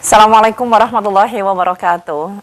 Assalamualaikum warahmatullahi wabarakatuh.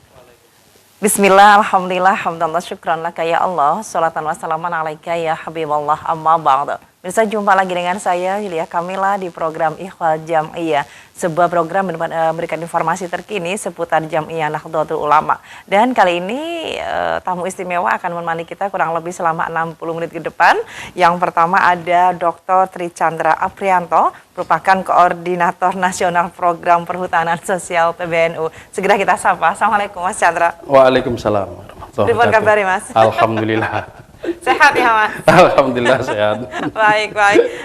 Bismillah, alhamdulillah, hamdallah, syukran laka ya Allah, salatan wassalaman alaika ya Habiballah, amma ba'du. Bisa jumpa lagi dengan saya, Yulia Kamila, di program Ikhwal Jam'iyah. Sebuah program memberikan informasi terkini seputar Jam'iyah Nahdlatul Ulama. Dan kali ini tamu istimewa akan menemani kita kurang lebih selama 60 menit ke depan. Yang pertama ada Dr. Tri Chandra Aprianto, merupakan Koordinator Nasional Program Perhutanan Sosial PBNU. Segera kita sapa. Assalamualaikum Mas Chandra. Waalaikumsalam warahmatullahi wabarakatuh. Kabari Mas? Alhamdulillah. Sehat ya Mas? Alhamdulillah sehat. Baik.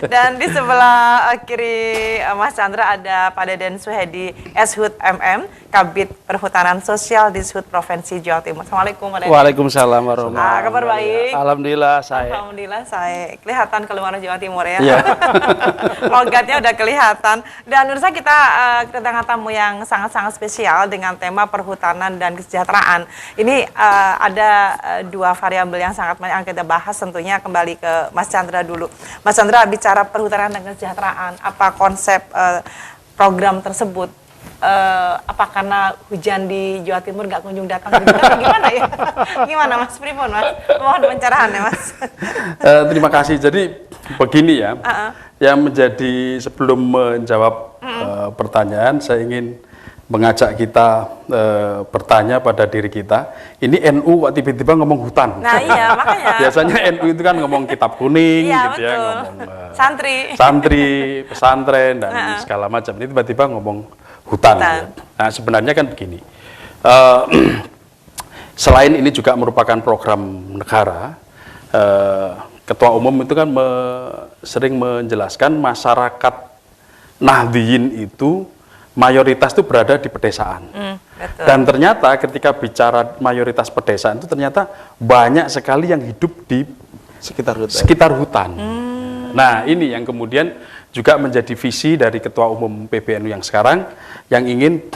Dan di sebelah kiri Mas Chandra ada Pak Deden Suhedi, Shut MM, Kabid Perhutanan Sosial di Shut Provinsi Jawa Timur. Assalamualaikum Pak Deden. Waalaikumsalam warahmatullahi wabarakatuh. Kabar baik? Alhamdulillah saya. Alhamdulillah saya. Kelihatan keluar Jawa Timur ya. Iya. Logatnya udah kelihatan. Dan menurut saya kita kedatangan tamu yang sangat-sangat spesial dengan tema perhutanan dan kesejahteraan. Ini ada dua variabel yang sangat banyak kita bahas, tentunya kembali ke Mas Chandra dulu. Mas Chandra, bicara perhutanan dan kesejahteraan, apa konsep program tersebut? Apa karena hujan di Jawa Timur nggak kunjung datang? Gimana ya? Gimana Mas Pripon Mas? Mohon pencerahannya Mas. Terima kasih. Jadi begini ya, yang menjadi sebelum menjawab pertanyaan, saya ingin mengajak kita bertanya pada diri kita, ini NU kok tiba-tiba ngomong hutan? Nah iya, makanya. Biasanya NU itu kan ngomong kitab kuning, iya, gitu betul. ya, ngomong santri, pesantren, dan segala macam. Ini tiba-tiba ngomong hutan. Ya. Nah sebenarnya kan begini, selain ini juga merupakan program negara, Ketua Umum itu kan sering menjelaskan masyarakat Nahdliyin itu mayoritas itu berada di pedesaan. Betul. Dan ternyata ketika bicara mayoritas pedesaan itu ternyata banyak sekali yang hidup di sekitar hutan. Nah ini yang kemudian juga menjadi visi dari Ketua Umum PBNU yang sekarang, yang ingin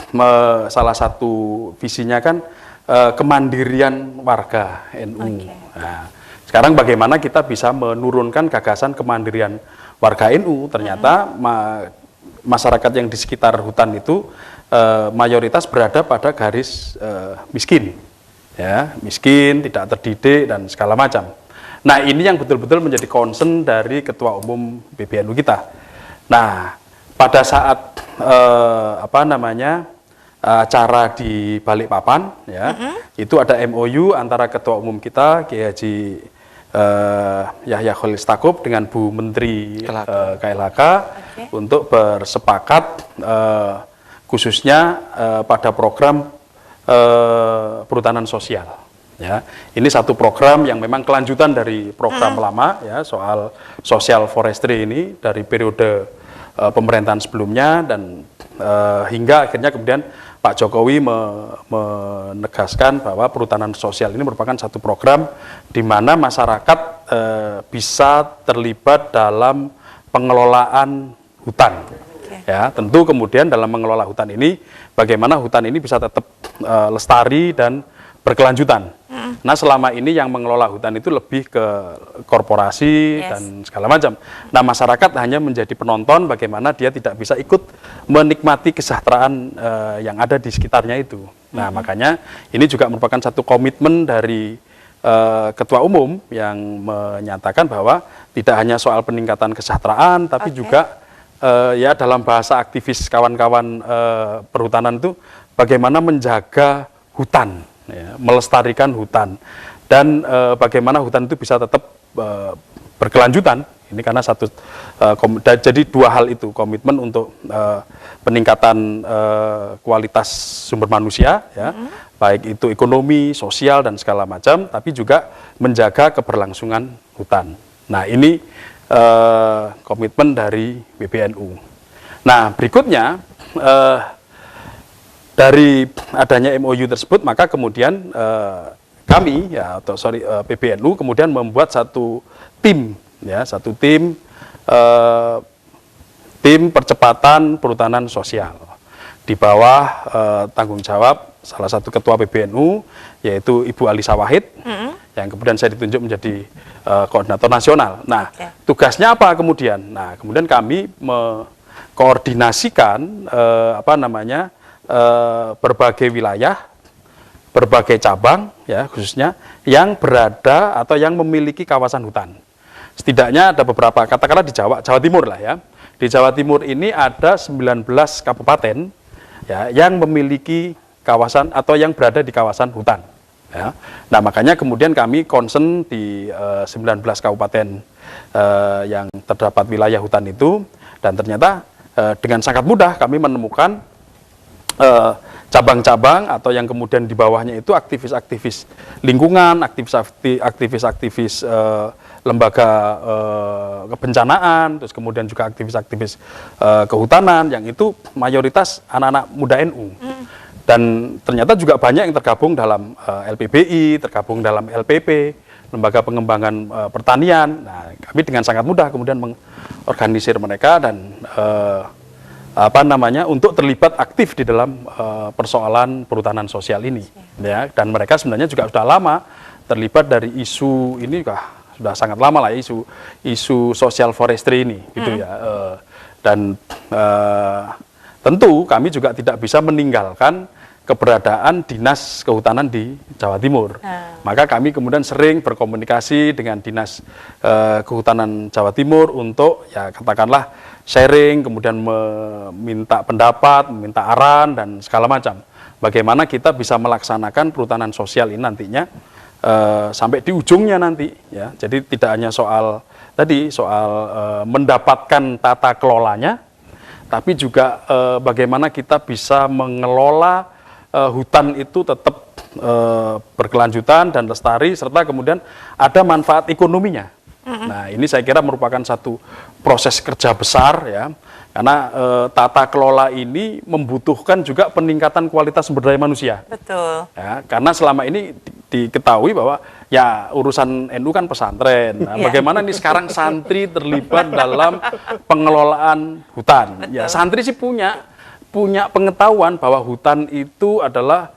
salah satu visinya kan kemandirian warga NU. Okay. Nah, sekarang bagaimana kita bisa menurunkan gagasan kemandirian warga NU? Ternyata masyarakat yang di sekitar hutan itu mayoritas berada pada garis miskin, ya, miskin, tidak terdidik dan segala macam. Nah ini yang betul-betul menjadi concern dari Ketua Umum PBNU kita. Nah pada saat acara di Balikpapan, ya, itu ada MOU antara Ketua Umum kita Kiai Haji Yahya Khalil Stakuf dengan Bu Menteri KLHK untuk bersepakat khususnya pada program perhutanan sosial. Ya, ini satu program yang memang kelanjutan dari program lama, ya, soal social forestry ini dari periode pemerintahan sebelumnya, dan hingga akhirnya kemudian Pak Jokowi menegaskan bahwa perhutanan sosial ini merupakan satu program di mana masyarakat bisa terlibat dalam pengelolaan hutan. Ya, tentu kemudian dalam mengelola hutan ini, bagaimana hutan ini bisa tetap lestari dan berkelanjutan. Nah selama ini yang mengelola hutan itu lebih ke korporasi dan segala macam. Nah masyarakat hanya menjadi penonton, bagaimana dia tidak bisa ikut menikmati kesejahteraan yang ada di sekitarnya itu. Nah makanya ini juga merupakan satu komitmen dari Ketua Umum yang menyatakan bahwa tidak hanya soal peningkatan kesejahteraan, tapi juga ya dalam bahasa aktivis kawan-kawan perhutanan itu bagaimana menjaga hutan, ya, melestarikan hutan, dan bagaimana hutan itu bisa tetap berkelanjutan. Ini karena jadi dua hal itu, komitmen untuk peningkatan kualitas sumber manusia, ya, baik itu ekonomi, sosial dan segala macam, tapi juga menjaga keberlangsungan hutan. Nah ini komitmen dari PBNU. Nah berikutnya dari adanya MOU tersebut, maka kemudian kami, ya, PBNU kemudian membuat satu tim, ya, satu tim percepatan perhutanan sosial di bawah tanggung jawab salah satu ketua PBNU, yaitu Ibu Alisa Wahid, yang kemudian saya ditunjuk menjadi koordinator nasional. Nah, tugasnya apa kemudian? Nah, kemudian kami mengkoordinasikan berbagai wilayah, berbagai cabang, ya khususnya yang berada atau yang memiliki kawasan hutan. Setidaknya ada beberapa, katakanlah di Jawa Timur lah ya. Di Jawa Timur ini ada 19 kabupaten ya, yang memiliki kawasan atau yang berada di kawasan hutan. Ya. Nah makanya kemudian kami concern di 19 kabupaten yang terdapat wilayah hutan itu, dan ternyata dengan sangat mudah kami menemukan cabang-cabang atau yang kemudian di bawahnya itu aktivis-aktivis lingkungan, aktivis-aktivis lembaga kebencanaan, terus kemudian juga aktivis-aktivis kehutanan, yang itu mayoritas anak-anak muda NU. Dan ternyata juga banyak yang tergabung dalam LPBI, tergabung dalam LPP, Lembaga Pengembangan Pertanian. Nah, kami dengan sangat mudah kemudian mengorganisir mereka dan untuk terlibat aktif di dalam persoalan perhutanan sosial ini, ya. Dan mereka sebenarnya juga sudah lama terlibat dari isu ini, sudah sangat lama lah ya, isu social forestry ini, gitu ya. Dan tentu kami juga tidak bisa meninggalkan keberadaan Dinas Kehutanan di Jawa Timur. Maka kami kemudian sering berkomunikasi dengan Dinas Kehutanan Jawa Timur untuk ya katakanlah sharing, kemudian meminta pendapat, meminta arahan dan segala macam. Bagaimana kita bisa melaksanakan perhutanan sosial ini nantinya sampai di ujungnya nanti, ya. Jadi tidak hanya soal mendapatkan tata kelolanya, tapi juga bagaimana kita bisa mengelola hutan itu tetap berkelanjutan dan lestari, serta kemudian ada manfaat ekonominya. Nah, ini saya kira merupakan satu proses kerja besar, ya, karena tata kelola ini membutuhkan juga peningkatan kualitas sumber daya manusia. Betul. Ya, karena selama ini diketahui bahwa ya urusan NU kan pesantren. Nah, bagaimana nih sekarang santri terlibat dalam pengelolaan hutan? Betul. Ya, santri sih punya pengetahuan bahwa hutan itu adalah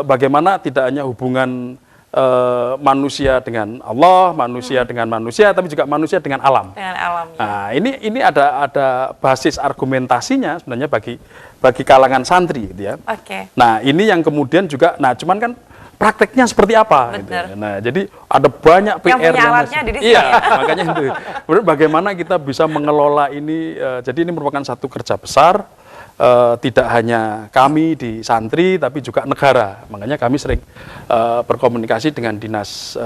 bagaimana tidak hanya hubungan manusia dengan Allah, manusia dengan manusia, tapi juga manusia dengan alam. Dengan alam. Ya. Nah, ini ada basis argumentasinya sebenarnya bagi kalangan santri, gitu ya. Oke. Nah, ini yang kemudian juga, cuman kan prakteknya seperti apa? Gitu ya. Nah, jadi ada banyak PR yang punya alatnya di sini. Iya, makanya itu. Bagaimana kita bisa mengelola ini? Jadi ini merupakan satu kerja besar. Tidak hanya kami di santri, tapi juga negara. Makanya kami sering berkomunikasi dengan Dinas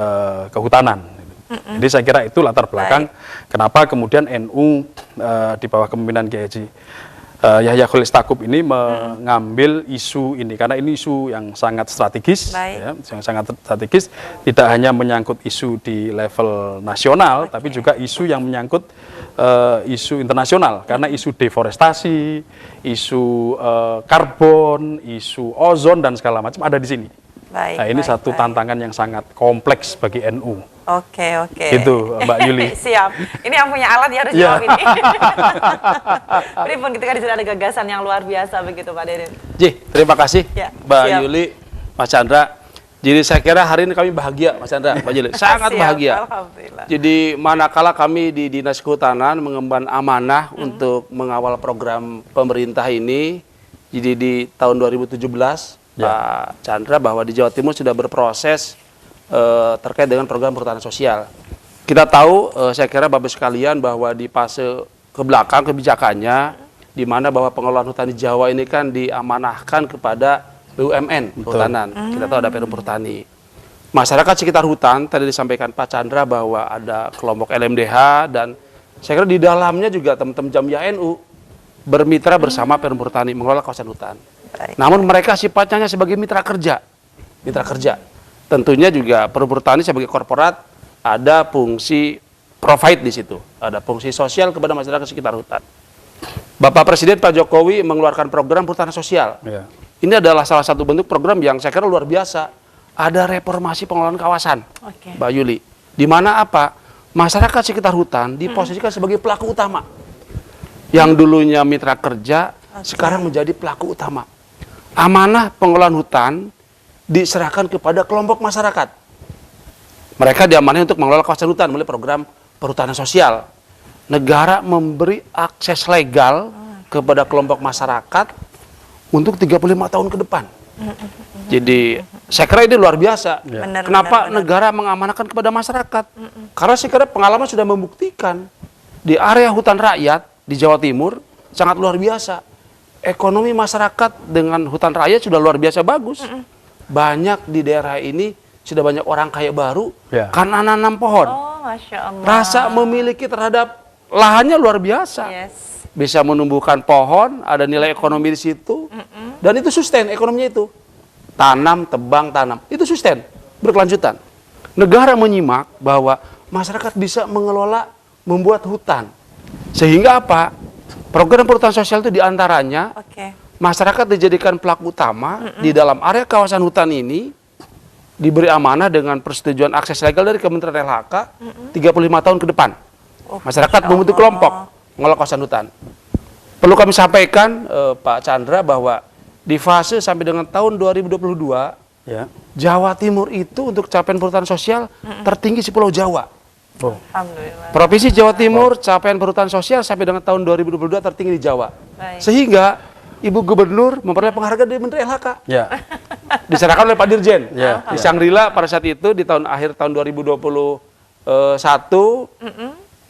Kehutanan. Jadi saya kira itu latar belakang kenapa kemudian NU di bawah kepemimpinan Kiai Haji Yahya Khalil Stakuf ini mengambil isu ini, karena ini isu yang sangat strategis, ya, yang sangat strategis, tidak hanya menyangkut isu di level nasional, tapi juga isu yang menyangkut isu internasional, karena isu deforestasi, isu karbon, isu ozon dan segala macam ada di sini. Nah, ini satu tantangan yang sangat kompleks bagi NU. Oke. Itu Mbak Yuli. Siap. Ini yang punya alat ya harus jawab ini. Pripun ketika di sini ada gagasan yang luar biasa begitu Pak Deden. Terima kasih Mbak siap. Yuli, Mas Chandra. Jadi saya kira hari ini kami bahagia, Mas Chandra, Mbak Yuli. Sangat bahagia. Alhamdulillah. Jadi manakala kami di Dinas Kehutanan mengemban amanah untuk mengawal program pemerintah ini, jadi di tahun 2017, Pak Chandra, bahwa di Jawa Timur sudah berproses terkait dengan program perhutanan sosial. Kita tahu, saya kira Bapak sekalian, bahwa di fase ke belakang kebijakannya, di mana bahwa pengelolaan hutan di Jawa ini kan diamanahkan kepada BUMN Kehutanan. Kita tahu ada Perum Pertani. Masyarakat sekitar hutan, tadi disampaikan Pak Chandra bahwa ada kelompok LMDH, dan saya kira di dalamnya juga teman-teman Jamiyah NU bermitra bersama Perum Pertani mengelola kawasan hutan. Namun mereka sifatnya sebagai mitra kerja. Tentunya juga Perum Pertani sebagai korporat ada fungsi provide di situ, ada fungsi sosial kepada masyarakat sekitar hutan. Bapak Presiden Pak Jokowi mengeluarkan program perhutanan sosial. Ini adalah salah satu bentuk program yang saya kira luar biasa. Ada reformasi pengelolaan kawasan, Mbak Yuli. Di mana apa? Masyarakat sekitar hutan diposisikan sebagai pelaku utama. Yang dulunya mitra kerja, sekarang menjadi pelaku utama. Amanah pengelolaan hutan diserahkan kepada kelompok masyarakat. Mereka diamanai untuk mengelola kawasan hutan melalui program perhutanan sosial. Negara memberi akses legal kepada kelompok masyarakat untuk 35 tahun ke depan. Jadi saya kira ini luar biasa. Benar, Kenapa benar. negara mengamanahkan kepada masyarakat? Karena saya kira pengalaman sudah membuktikan di area hutan rakyat di Jawa Timur sangat luar biasa. Ekonomi masyarakat dengan hutan rakyat sudah luar biasa bagus. Banyak di daerah ini sudah banyak orang kaya baru karena nanam pohon. Oh, Masya Allah. Rasa memiliki terhadap lahannya luar biasa. Yes. Bisa menumbuhkan pohon, ada nilai ekonomi di situ, dan itu sustain ekonominya itu. Tanam, tebang, tanam, itu sustain, berkelanjutan. Negara menyimak bahwa masyarakat bisa mengelola, membuat hutan. Sehingga apa? Program perhutanan sosial itu diantaranya, Oke. masyarakat dijadikan pelaku utama di dalam area kawasan hutan ini, diberi amanah dengan persetujuan akses legal dari Kementerian LHK 35 tahun ke depan. Masyarakat membentuk kelompok mengelola kawasan hutan. Perlu kami sampaikan, Pak Chandra, bahwa di fase sampai dengan tahun 2022, Jawa Timur itu untuk capaian perhutanan sosial tertinggi di Pulau Jawa. Alhamdulillah. Provinsi Jawa Timur capaian perhutanan sosial sampai dengan tahun 2022 tertinggi di Jawa. Baik. Sehingga Ibu Gubernur memperoleh penghargaan dari Menteri LHK. Diserahkan oleh Pak Dirjen. Di Sangrila pada saat itu di akhir tahun 2021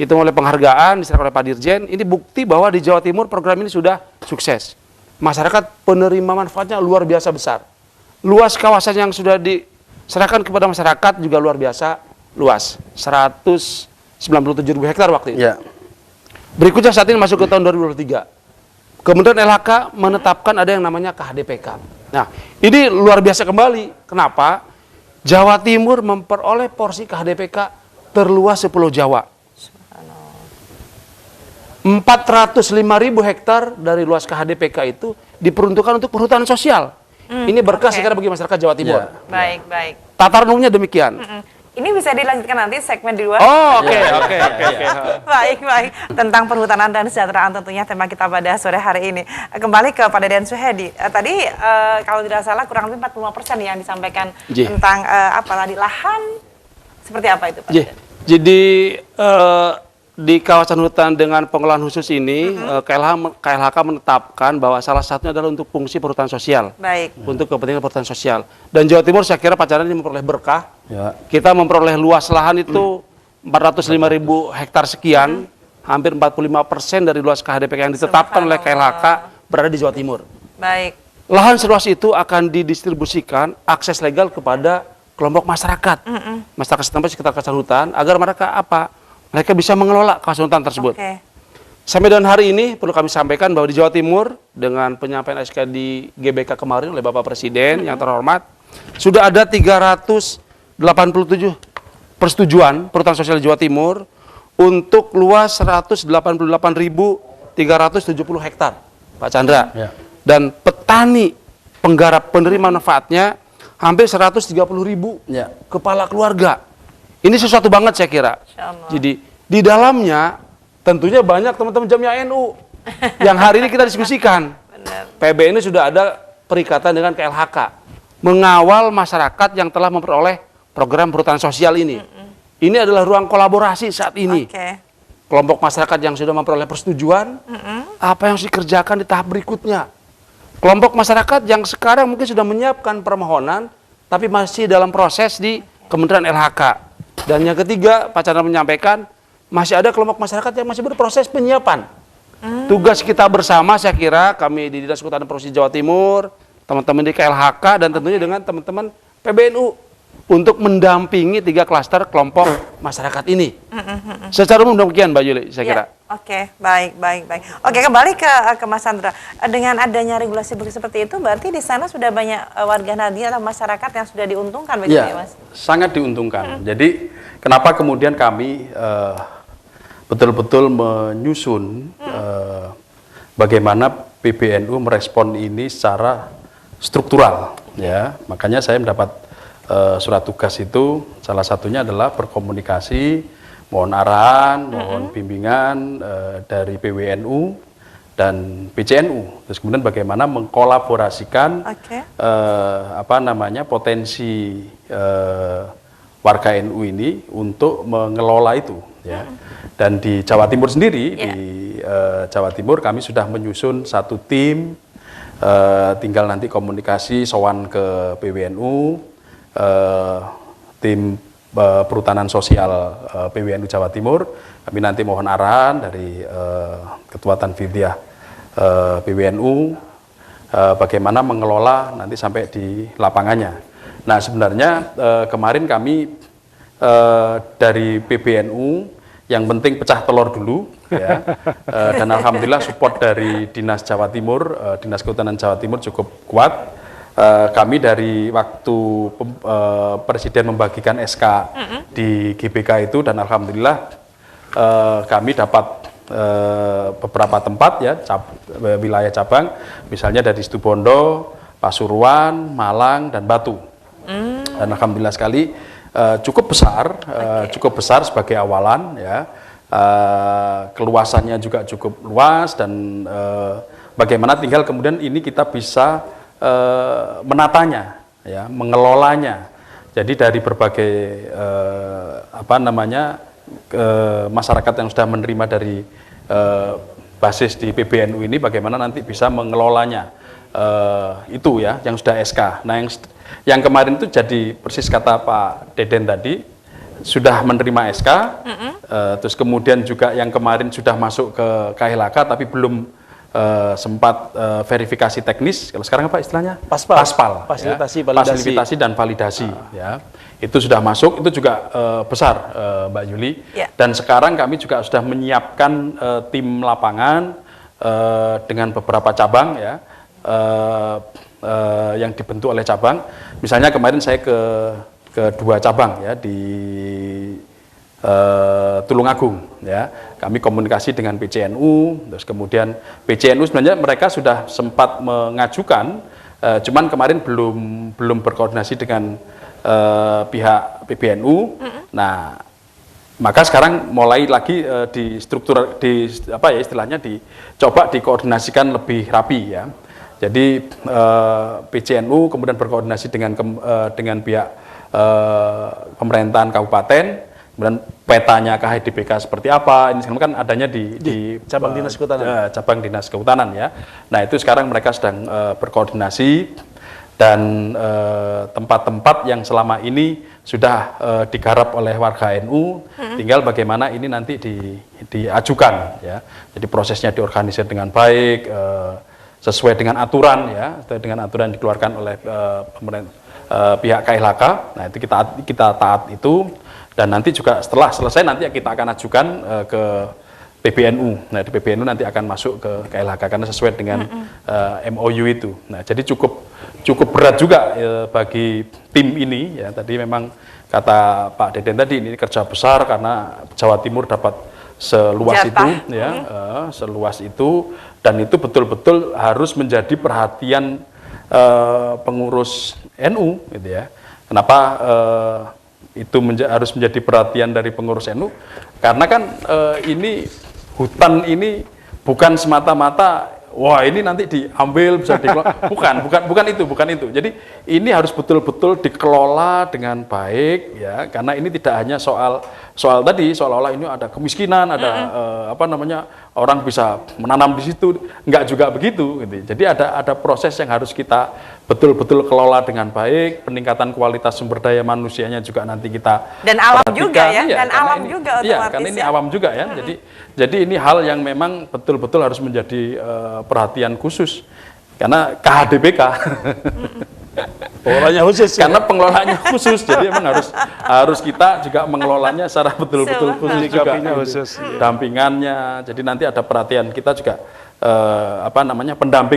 itu oleh penghargaan diserahkan oleh Pak Dirjen. Ini bukti bahwa di Jawa Timur program ini sudah sukses. Masyarakat penerima manfaatnya luar biasa besar. Luas kawasan yang sudah diserahkan kepada masyarakat juga luar biasa luas. 197.000 hektar waktu itu. Berikutnya saat ini masuk ke tahun 2023. Kemudian LHK menetapkan ada yang namanya KHDPK. Nah, ini luar biasa kembali. Kenapa? Jawa Timur memperoleh porsi KHDPK terluas sepulau Jawa. 405.000 hektar dari luas KHDPK itu diperuntukkan untuk perhutanan sosial. Ini berkah sekali bagi masyarakat Jawa Timur. Baik, baik. Tataran umumnya demikian. Ini bisa dilanjutkan nanti segmen di luar. Oh, oke. Baik, baik. Tentang perhutanan dan kesejahteraan tentunya tema kita pada sore hari ini. Kembali ke Pak Deden Suhedi. Tadi kalau tidak salah kurang lebih 45% yang disampaikan tentang apa tadi lahan. Seperti apa itu, Pak Deden? Jadi di kawasan hutan dengan pengelolaan khusus ini, KLHK menetapkan bahwa salah satunya adalah untuk fungsi perhutanan sosial. Baik. Untuk kepentingan perhutanan sosial. Dan Jawa Timur saya kira Pak Chandra ini memperoleh berkah. Kita memperoleh luas lahan itu 405.000 hektar sekian, hampir 45% dari luas KHDPK yang ditetapkan oleh KLHK berada di Jawa Timur. Baik. Lahan seluas itu akan didistribusikan akses legal kepada kelompok masyarakat. Masyarakat setempat sekitar kawasan hutan agar mereka apa? Mereka bisa mengelola kawasan hutan tersebut. Sampai dengan hari ini perlu kami sampaikan bahwa di Jawa Timur dengan penyampaian SK di GBK kemarin oleh Bapak Presiden yang terhormat, sudah ada 387 persetujuan perhutanan sosial di Jawa Timur untuk luas 188.370 hektar, Pak Chandra. Dan petani penggarap penerima manfaatnya hampir 130.000 kepala keluarga. Ini sesuatu banget saya kira. Jadi di dalamnya tentunya banyak teman-teman Jamiah NU yang hari ini kita diskusikan. PB ini sudah ada perikatan dengan KLHK mengawal masyarakat yang telah memperoleh program perhutanan sosial ini. Ini adalah ruang kolaborasi saat ini. Kelompok masyarakat yang sudah memperoleh persetujuan, apa yang harus dikerjakan di tahap berikutnya. Kelompok masyarakat yang sekarang mungkin sudah menyiapkan permohonan, tapi masih dalam proses di Kementerian LHK. Dan yang ketiga, Pak Chandra menyampaikan, masih ada kelompok masyarakat yang masih berproses penyiapan. Tugas kita bersama, saya kira, kami di Dinas Kehutanan Provinsi Jawa Timur, teman-teman di KLHK, dan tentunya dengan teman-teman PBNU, untuk mendampingi 3 klaster kelompok masyarakat ini. Secara umum demikian, Mbak Yuli, saya kira. Oke, baik. Oke, kembali ke Mas Chandra. Dengan adanya regulasi seperti itu, berarti di sana sudah banyak warga Nahdien atau masyarakat yang sudah diuntungkan, begitu ya, Mas? Sangat diuntungkan. Jadi, kenapa kemudian kami betul-betul menyusun bagaimana PBNU merespon ini secara struktural, ya. Makanya saya mendapat surat tugas itu, salah satunya adalah berkomunikasi, mohon arahan, mohon bimbingan dari PWNU dan PCNU. Terus kemudian bagaimana mengkolaborasikan potensi warga NU ini untuk mengelola itu, ya. Dan di Jawa Timur sendiri, di Jawa Timur kami sudah menyusun satu tim tinggal nanti komunikasi sowan ke PWNU, tim perhutanan sosial PWNU Jawa Timur. Kami nanti mohon arahan dari Ketua Tanfidiyah PWNU bagaimana mengelola nanti sampai di lapangannya. Nah sebenarnya kemarin kami dari PBNU yang penting pecah telur dulu, ya. Dan alhamdulillah support dari Dinas Jawa Timur, Dinas Kehutanan Jawa Timur cukup kuat. Kami dari waktu Presiden membagikan SK di GBK itu, dan alhamdulillah kami dapat beberapa tempat ya wilayah cabang, misalnya dari Situbondo, Pasuruan, Malang, dan Batu. Dan alhamdulillah sekali cukup besar sebagai awalan ya. Keluasannya juga cukup luas, dan bagaimana tinggal kemudian ini kita bisa menatanya ya, mengelolanya. Jadi dari berbagai masyarakat yang sudah menerima dari basis di PBNU ini, bagaimana nanti bisa mengelolanya itu ya yang sudah SK. Nah yang kemarin itu jadi persis kata Pak Deden tadi, sudah menerima SK, terus kemudian juga yang kemarin sudah masuk ke KLHK tapi belum sempat verifikasi teknis. Kalau sekarang apa istilahnya? Paspal, fasilitasi, ya. Fasilitasi dan validasi, ya. Itu sudah masuk, itu juga besar, Mbak Yuli. Yeah. Dan sekarang kami juga sudah menyiapkan tim lapangan dengan beberapa cabang, ya. Yang dibentuk oleh cabang. Misalnya kemarin saya ke 2 cabang ya di Tulungagung ya. Kami komunikasi dengan PCNU, terus kemudian PCNU sebenarnya mereka sudah sempat mengajukan, cuman kemarin belum berkoordinasi dengan pihak PBNU. Nah, maka sekarang mulai lagi istilahnya dicoba dikoordinasikan lebih rapi ya. Jadi PCNU kemudian berkoordinasi dengan pihak pemerintahan kabupaten, kemudian petanya KHDPK seperti apa. Ini sekarang kan adanya di cabang dinas kehutanan. Cabang dinas kehutanan ya. Nah itu sekarang mereka sedang berkoordinasi, dan tempat-tempat yang selama ini sudah digarap oleh warga NU, tinggal bagaimana ini nanti diajukan ya. Jadi prosesnya diorganisir dengan baik, sesuai dengan aturan ya, dengan aturan yang dikeluarkan oleh pihak KLHK. Nah itu kita taat itu, dan nanti juga setelah selesai nanti kita akan ajukan ke PBNU. Nah di PBNU nanti akan masuk ke KLHK karena sesuai dengan MOU itu. Nah jadi cukup berat juga bagi tim ini ya. Tadi memang kata Pak Deden tadi, ini kerja besar karena Jawa Timur dapat seluas itu ya, seluas itu, dan itu betul-betul harus menjadi perhatian pengurus NU gitu ya. Kenapa itu harus menjadi perhatian dari pengurus NU? Karena kan ini hutan ini bukan semata-mata wah ini nanti diambil bisa dikelola, bukan itu. Jadi ini harus betul-betul dikelola dengan baik ya, karena ini tidak hanya soal tadi seolah-olah ini ada kemiskinan, ada orang bisa menanam di situ, enggak juga begitu gitu. Jadi ada proses yang harus kita betul-betul kelola dengan baik, peningkatan kualitas sumber daya manusianya juga nanti kita dan alam perhatikan, juga ya, iya, dan alam ini, juga iya, otomatis karena ini ya. awam juga ya. Jadi ini hal yang memang betul-betul harus menjadi perhatian khusus, karena KHDPK pengelolanya khusus karena pengelolaannya khusus, jadi memang harus kita juga mengelolanya secara betul-betul khusus juga, dampingannya. Jadi nanti ada perhatian kita juga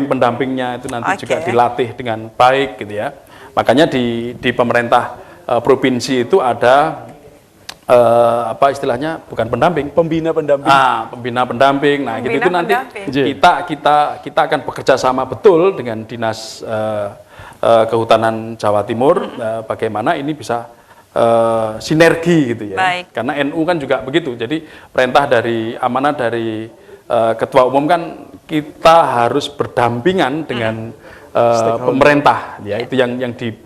pendampingnya itu nanti juga dilatih dengan baik gitu ya. Makanya di pemerintah provinsi itu ada istilahnya bukan pendamping, pembina pendamping. Nah, gitu itu nanti kita akan bekerja sama betul dengan Dinas Kehutanan Jawa Timur, bagaimana ini bisa sinergi gitu ya. Baik. Karena NU kan juga begitu. Jadi perintah dari amanah dari Ketua Umum kan kita harus berdampingan dengan pemerintah ya. Itu yang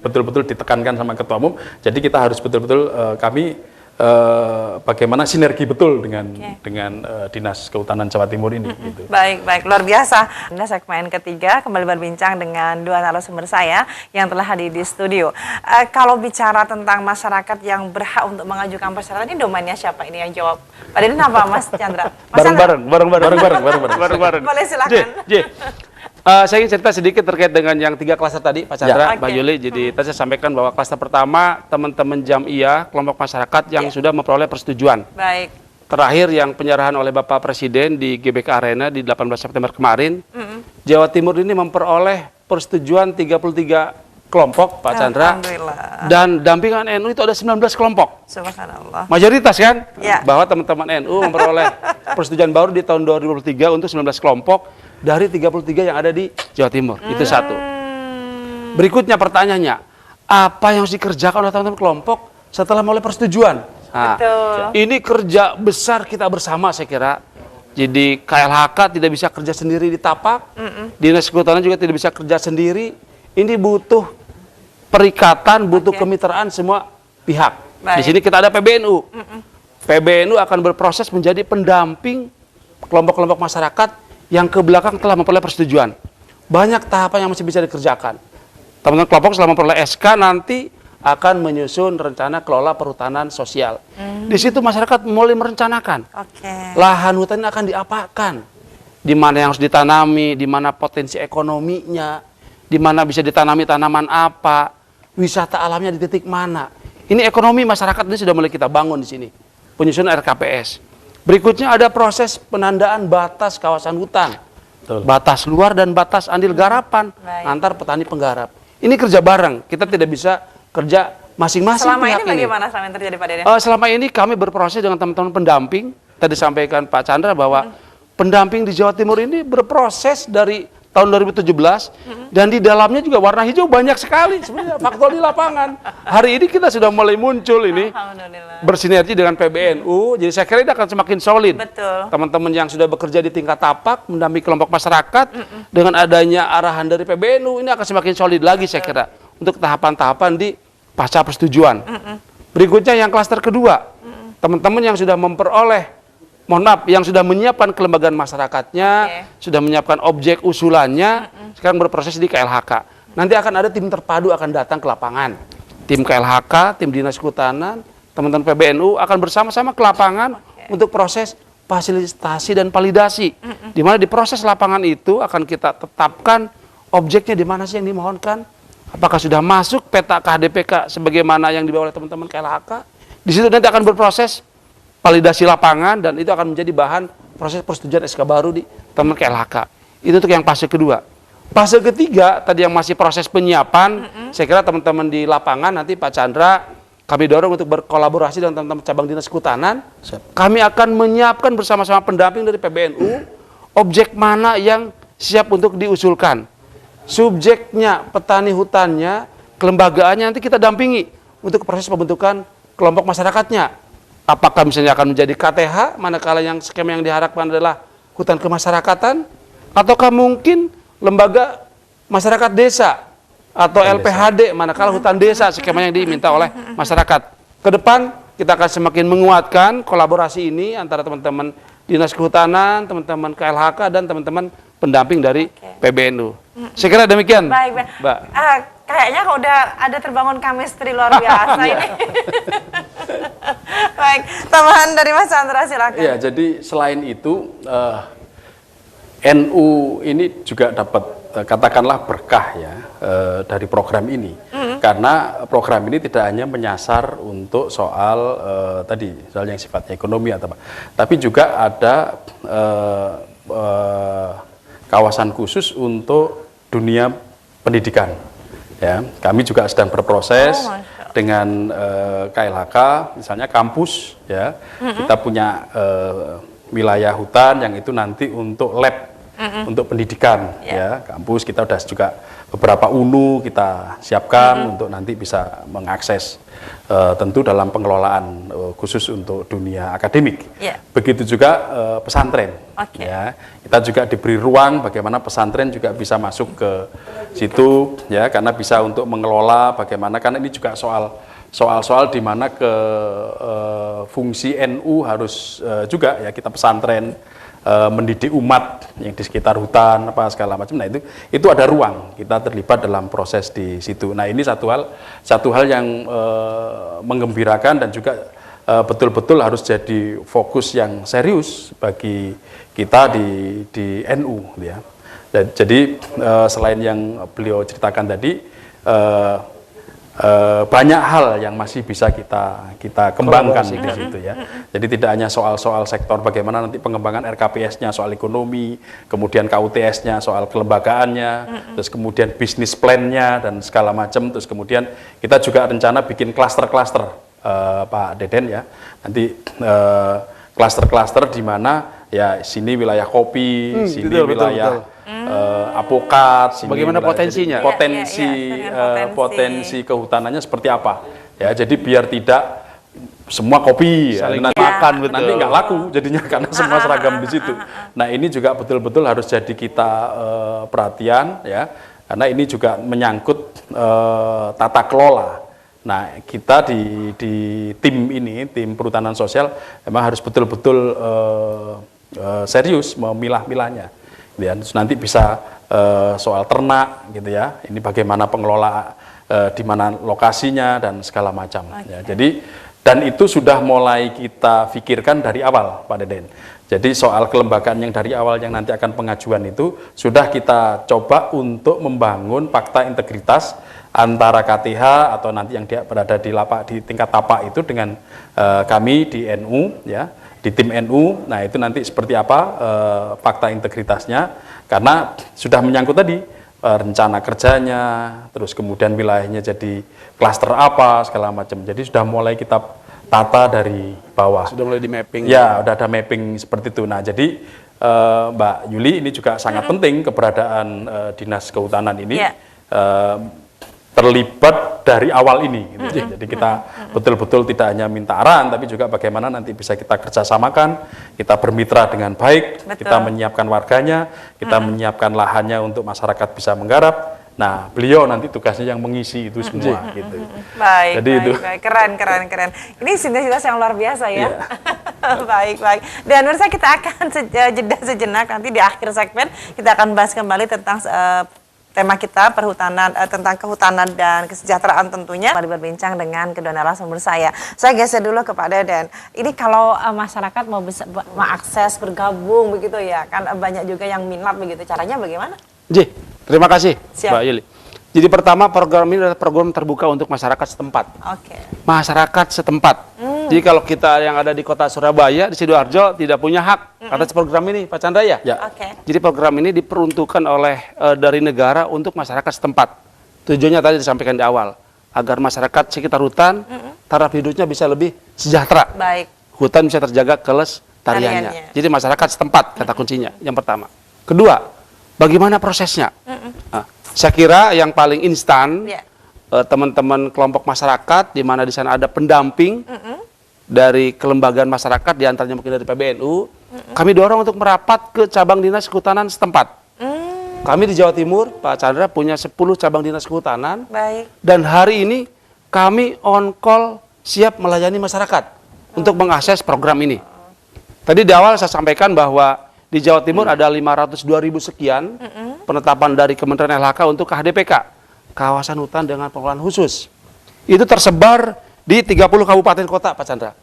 betul-betul ditekankan sama Ketua Umum. Jadi kita harus betul-betul kami bagaimana sinergi betul dengan Dinas Kehutanan Jawa Timur ini. Gitu. Baik, baik, luar biasa. Ini segmen ketiga kembali berbincang dengan dua narasumber saya yang telah hadir di studio. Kalau bicara tentang masyarakat yang berhak untuk mengajukan persyaratan, ini domainnya siapa ini yang jawab? Pak Deden apa Mas Chandra? Mas Bareng-bareng. Boleh silakan. Saya ingin cerita sedikit terkait dengan yang 3 klaster tadi, Pak Chandra, Mbak Yuli. Jadi tadi saya sampaikan bahwa klaster pertama teman-teman Jam'iyah, kelompok masyarakat yang sudah memperoleh persetujuan. Baik. Terakhir yang penyerahan oleh Bapak Presiden di GBK Arena di 18 September kemarin, Jawa Timur ini memperoleh persetujuan 33 kelompok, Pak Chandra. Alhamdulillah. Dan dampingan NU itu ada 19 kelompok. Subhanallah. Mayoritas kan? Ya. Bahwa teman-teman NU memperoleh persetujuan baru di tahun 2023 untuk 19 kelompok dari 33 yang ada di Jawa Timur. Itu satu. Berikutnya pertanyaannya, apa yang harus dikerjakan oleh teman-teman kelompok setelah mulai persetujuan? Nah, Betul. ini kerja besar kita bersama saya kira. Jadi KLHK tidak bisa kerja sendiri di tapak, Dinas Kehutanan juga tidak bisa kerja sendiri. Ini butuh perikatan, butuh kemitraan semua pihak. Di sini kita ada PBNU. PBNU akan berproses menjadi pendamping kelompok-kelompok masyarakat yang ke belakang telah memperoleh persetujuan. Banyak tahapan yang masih bisa dikerjakan. Teman-teman kelompok setelah memperoleh SK nanti akan menyusun rencana kelola perhutanan sosial. Di situ masyarakat mulai merencanakan. Lahan hutan akan diapakan, di mana yang harus ditanami, di mana potensi ekonominya, di mana bisa ditanami tanaman apa, wisata alamnya di titik mana. Ini ekonomi masyarakat ini sudah mulai kita bangun di sini. Penyusunan RKPS. Berikutnya ada proses penandaan batas kawasan hutan. Betul. Batas luar dan batas andil garapan antar petani penggarap. Ini kerja bareng, kita tidak bisa kerja masing-masing. Selama pihak ini bagaimana selama yang terjadi Pak Deden? Selama ini kami berproses dengan teman-teman pendamping. Tadi sampaikan Pak Chandra bahwa pendamping di Jawa Timur ini berproses dari tahun 2017 dan di dalamnya juga warna hijau banyak sekali sebenarnya faktor di lapangan. Hari ini kita sudah mulai muncul ini bersinergi dengan PBNU. Jadi saya kira ini akan semakin solid. Betul. Teman-teman yang sudah bekerja di tingkat tapak mendampingi kelompok masyarakat dengan adanya arahan dari PBNU ini akan semakin solid lagi saya kira untuk tahapan-tahapan di pasca persetujuan. Berikutnya yang klaster kedua, teman-teman yang sudah memperoleh yang sudah menyiapkan kelembagaan masyarakatnya, sudah menyiapkan objek usulannya, sekarang berproses di KLHK. Nanti akan ada tim terpadu akan datang ke lapangan. Tim KLHK, tim Dinas Kehutanan, teman-teman PBNU akan bersama-sama ke lapangan untuk proses fasilitasi dan validasi. Di mana di proses lapangan itu akan kita tetapkan objeknya di mana sih yang dimohonkan. Apakah sudah masuk peta KHDPK sebagaimana yang dibawa oleh teman-teman KLHK. Di situ nanti akan berproses validasi lapangan dan itu akan menjadi bahan proses persetujuan SK baru di teman KLHK. Itu untuk yang fase kedua. Fase ketiga tadi yang masih proses penyiapan, saya kira teman-teman di lapangan nanti Pak Chandra kami dorong untuk berkolaborasi dengan teman-teman cabang Dinas Kehutanan. Kami akan menyiapkan bersama-sama pendamping dari PBNU objek mana yang siap untuk diusulkan. Subjeknya, petani hutannya, kelembagaannya nanti kita dampingi untuk proses pembentukan kelompok masyarakatnya. Apakah misalnya akan menjadi KTH, manakala yang skema yang diharapkan adalah hutan kemasyarakatan, ataukah mungkin lembaga masyarakat desa atau LPHD, manakala hutan desa skema yang diminta oleh masyarakat. Ke depan kita akan semakin menguatkan kolaborasi ini antara teman-teman Dinas Kehutanan, teman-teman KLHK dan teman-teman pendamping dari PBNU. Saya kira demikian. Baik, Mbak. Kayaknya kok udah ada terbangun chemistry luar biasa ini. Baik, tambahan dari Mas Chandra silakan. Iya, jadi selain itu NU ini juga dapat katakanlah berkah ya dari program ini. Karena program ini tidak hanya menyasar untuk soal tadi soal yang sifatnya ekonomi atau apa, tapi juga ada kawasan khusus untuk dunia pendidikan. Ya, kami juga sedang berproses dengan KLHK, misalnya kampus, ya, kita punya wilayah hutan yang itu nanti untuk lab, untuk pendidikan, ya, kampus kita udah juga beberapa UNU kita siapkan untuk nanti bisa mengakses, tentu dalam pengelolaan khusus untuk dunia akademik. Begitu juga pesantren, ya, kita juga diberi ruang bagaimana pesantren juga bisa masuk ke situ, ya, karena bisa untuk mengelola bagaimana, karena ini juga soal soal-soal di mana fungsi NU harus juga ya kita pesantren mendidik umat yang di sekitar hutan apa segala macam. Nah itu ada ruang kita terlibat dalam proses di situ. Nah ini satu hal yang menggembirakan dan juga betul-betul harus jadi fokus yang serius bagi kita di NU ya. Jadi selain yang beliau ceritakan tadi banyak hal yang masih bisa kita kembangkan di situ ya. Jadi tidak hanya soal-soal sektor bagaimana nanti pengembangan RKPS-nya soal ekonomi, kemudian KUTS-nya soal kelembagaannya, terus kemudian bisnis plan-nya dan segala macam, terus kemudian kita juga rencana bikin klaster-klaster Pak Deden ya. Nanti klaster-klaster di mana ya sini wilayah kopi, sini wilayah apokat, bagaimana potensinya? Potensi kehutanannya seperti apa? Ya, jadi biar tidak semua kopi saling nanti makan, betul. Nanti nggak laku jadinya karena semua seragam di situ. Nah ini juga betul-betul harus jadi kita perhatian ya, karena ini juga menyangkut tata kelola. Nah kita di tim ini, tim perhutanan sosial memang harus betul-betul serius memilah-milahnya. Ya, nanti bisa soal ternak gitu ya, ini bagaimana pengelola di mana lokasinya dan segala macam. Ya, jadi dan itu sudah mulai kita pikirkan dari awal Pak Deden. Jadi soal kelembagaan yang dari awal yang nanti akan pengajuan itu sudah kita coba untuk membangun fakta integritas antara KTH atau nanti yang dia berada di tingkat tapak itu dengan kami di NU ya. Di tim NU, nah itu nanti seperti apa fakta integritasnya, karena sudah menyangkut tadi rencana kerjanya, terus kemudian wilayahnya jadi klaster apa, segala macam. Jadi sudah mulai kita tata dari bawah. Sudah mulai di mapping. Ya, udah ada mapping seperti itu. Nah, jadi Mbak Yuli ini juga sangat penting keberadaan Dinas Kehutanan ini. Terlibat dari awal ini gitu. Jadi kita betul-betul tidak hanya minta arahan tapi juga bagaimana nanti bisa kita kerjasamakan, kita bermitra dengan baik, kita menyiapkan warganya, kita menyiapkan lahannya untuk masyarakat bisa menggarap. Nah beliau nanti tugasnya yang mengisi itu semua gitu. Baik, jadi baik, itu baik. Keren. Ini sinergitas yang luar biasa ya. Baik. Dan menurut saya kita akan jeda sejenak, nanti di akhir segmen kita akan bahas kembali tentang tema kita perhutanan, tentang kehutanan dan kesejahteraan tentunya. Mari berbincang dengan kedua narasumber saya. Saya geser dulu ke Pak Deden. Ini kalau masyarakat mau bisa mengakses, bergabung begitu ya, kan banyak juga yang minat begitu. Caranya bagaimana? Terima kasih Siap. Mbak Yuli. Jadi pertama program ini adalah program terbuka untuk masyarakat setempat. Oke. Masyarakat setempat. Jadi kalau kita yang ada di kota Surabaya, di Sidoarjo tidak punya hak atas program ini, Pak Chandra ya? Oke. Jadi program ini diperuntukkan oleh dari negara untuk masyarakat setempat. Tujuannya tadi disampaikan di awal, agar masyarakat sekitar hutan taraf hidupnya bisa lebih sejahtera. Baik. Hutan bisa terjaga kelestariannya. Jadi masyarakat setempat kata kuncinya. Yang pertama. Kedua, bagaimana prosesnya? Nah, saya kira yang paling instan teman-teman kelompok masyarakat di mana di sana ada pendamping dari kelembagaan masyarakat, diantaranya mungkin dari PBNU, kami dorong untuk merapat ke cabang dinas kehutanan setempat. Kami di Jawa Timur, Pak Chandra, punya 10 cabang dinas kehutanan. Baik. Dan hari ini kami on call siap melayani masyarakat untuk mengakses program ini. Tadi di awal saya sampaikan bahwa di Jawa Timur ada 502.000 sekian penetapan dari Kementerian LHK untuk KHDPK, kawasan hutan dengan pengelolaan khusus. Itu tersebar di 30 kabupaten kota, Pak Chandra.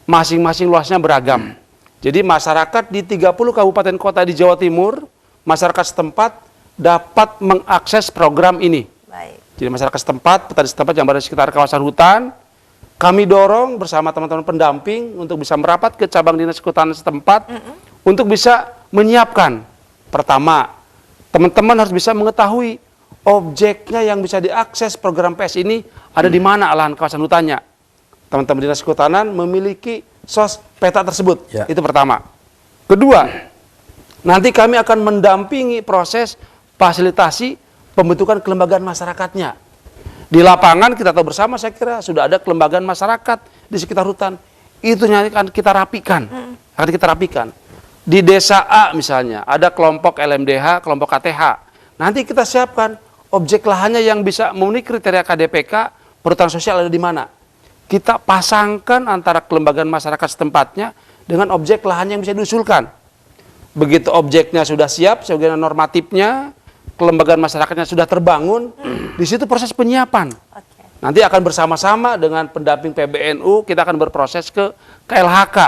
Masing-masing luasnya beragam. Jadi masyarakat di 30 kabupaten kota di Jawa Timur, masyarakat setempat dapat mengakses program ini. Baik. Jadi masyarakat setempat, petani setempat yang berada di sekitar kawasan hutan, kami dorong bersama teman-teman pendamping untuk bisa merapat ke cabang dinas kehutanan setempat untuk bisa menyiapkan. Pertama, teman-teman harus bisa mengetahui objeknya yang bisa diakses program PS ini ada di mana lahan kawasan hutannya. Teman-teman dinas kehutanan memiliki peta tersebut. Itu pertama. Kedua, nanti kami akan mendampingi proses fasilitasi pembentukan kelembagaan masyarakatnya. Di lapangan kita tahu bersama, saya kira sudah ada kelembagaan masyarakat di sekitar hutan. Itu nanti akan kita rapikan. Di desa A misalnya, ada kelompok LMDH, kelompok KTH. Nanti kita siapkan objek lahannya yang bisa memenuhi kriteria KDPK, perhutanan sosial ada di mana. Kita pasangkan antara kelembagaan masyarakat setempatnya dengan objek lahan yang bisa diusulkan. Begitu objeknya sudah siap, sebagaimana normatifnya, kelembagaan masyarakatnya sudah terbangun, di situ proses penyiapan. Nanti akan bersama-sama dengan pendamping PBNU, kita akan berproses ke KLHK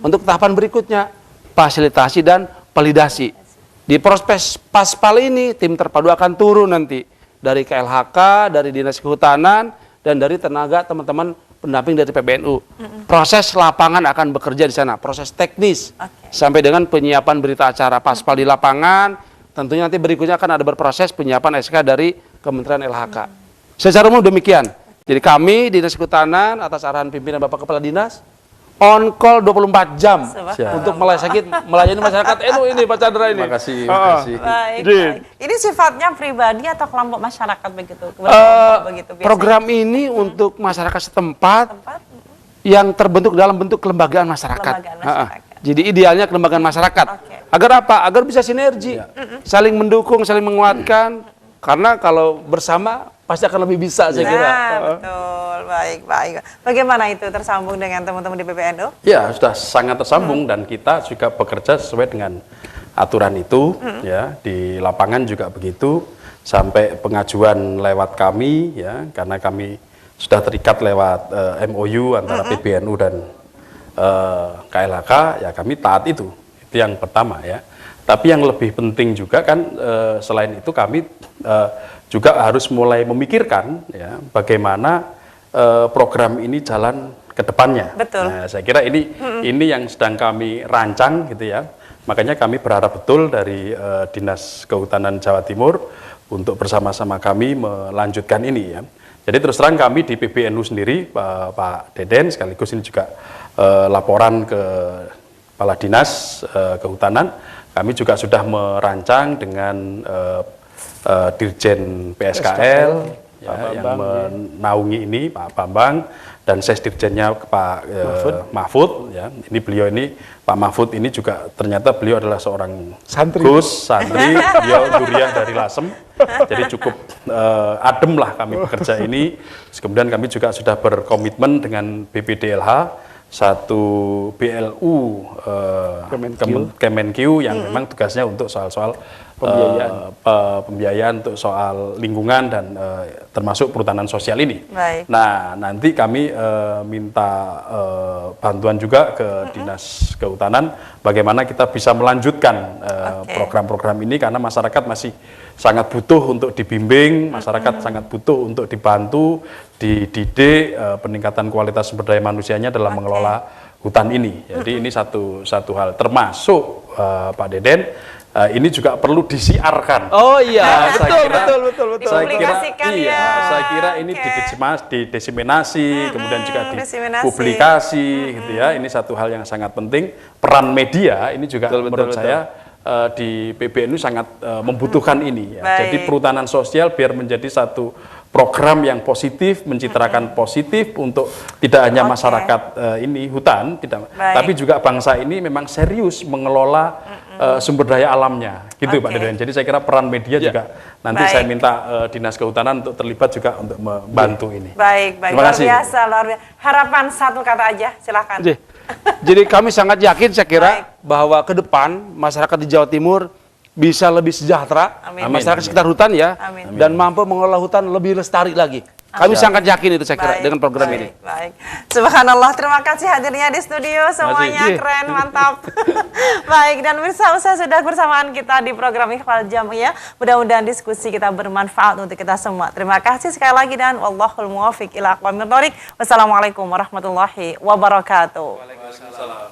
untuk tahapan berikutnya, fasilitasi dan validasi. Di proses paspal ini, tim terpadu akan turun nanti dari KLHK, dari Dinas Kehutanan, dan dari tenaga teman-teman pendamping dari PBNU. Proses lapangan akan bekerja di sana, proses teknis, sampai dengan penyiapan berita acara paspal di lapangan. Tentunya nanti berikutnya akan ada berproses penyiapan SK dari Kementerian LHK. Secara umum demikian. Jadi kami Dinas Kehutanan atas arahan pimpinan Bapak Kepala Dinas on call 24 jam untuk melayani masyarakat NU ini Pak Chandra ini. Terima kasih. Baik. Ini sifatnya pribadi atau kelompok masyarakat begitu? Program ini untuk masyarakat setempat yang terbentuk dalam bentuk kelembagaan masyarakat. Jadi idealnya kelembagaan masyarakat. Agar apa? Agar bisa sinergi, saling mendukung, saling menguatkan. Karena kalau bersama pasti akan lebih bisa, saya kira. Betul, baik. Bagaimana itu tersambung dengan teman-teman di PBNU? Ya, sudah sangat tersambung dan kita juga bekerja sesuai dengan aturan itu, ya. Di lapangan juga begitu, sampai pengajuan lewat kami, ya, karena kami sudah terikat lewat MOU antara PBNU dan KLHK, ya kami taat itu yang pertama, ya. Tapi yang lebih penting juga kan selain itu kami juga harus mulai memikirkan ya bagaimana program ini jalan ke depannya. Betul. Nah, saya kira ini yang sedang kami rancang gitu ya. Makanya kami berharap betul dari Dinas Kehutanan Jawa Timur untuk bersama-sama kami melanjutkan ini ya. Jadi terus terang kami di PBNU sendiri Pak Deden sekaligus ini juga laporan ke Kepala Dinas Kehutanan, kami juga sudah merancang dengan Dirjen PSKL ya, yang menaungi ini Pak Bambang dan Sesdirjennya Pak Mahfud ya. Ini beliau ini Pak Mahfud ini juga ternyata beliau adalah seorang santri, beliau duriah dari Lasem. Jadi cukup adem lah kami bekerja ini. Kemudian kami juga sudah berkomitmen dengan BPDLH, satu BLU Kemenq yang memang tugasnya untuk soal-soal pembiayaan untuk soal lingkungan dan termasuk perhutanan sosial ini. Baik. Nah, nanti kami minta bantuan juga ke Dinas Kehutanan bagaimana kita bisa melanjutkan program-program ini karena masyarakat masih sangat butuh untuk dibimbing, masyarakat sangat butuh untuk dibantu, dididik, peningkatan kualitas sumber daya manusianya dalam mengelola hutan ini. Jadi ini satu hal termasuk Pak Deden. Ini juga perlu disiarkan. Oh iya, betul. Saya kira ini didesiminasi, kemudian juga dipublikasi, gitu ya. Ini satu hal yang sangat penting. Peran media ini juga menurut saya di PBNU sangat membutuhkan ini. Ya. Jadi perhutanan sosial biar menjadi satu program yang positif, mencitrakan positif untuk tidak hanya masyarakat ini hutan, tapi juga bangsa ini memang serius mengelola sumber daya alamnya, gitu Pak Deden. Jadi saya kira peran media juga nanti saya minta Dinas Kehutanan untuk terlibat juga untuk membantu ini. Baik. Luar biasa. Harapan satu kata aja, silakan. Jadi kami sangat yakin saya kira bahwa ke depan masyarakat di Jawa Timur bisa lebih sejahtera, masyarakat sekitar hutan ya, dan mampu mengelola hutan lebih lestari lagi. Kami sangat yakin itu saya kira dengan program ini. Baik. Subhanallah, terima kasih hadirnya di studio semuanya keren, mantap. Baik, dan pemirsa sudah bersamaan kita di program Ikhfal Jam ya. Mudah-mudahan diskusi kita bermanfaat untuk kita semua. Terima kasih sekali lagi dan wallahul muwaffiq ila aqwamit thoriq. Wassalamualaikum warahmatullahi wabarakatuh. Waalaikumsalam.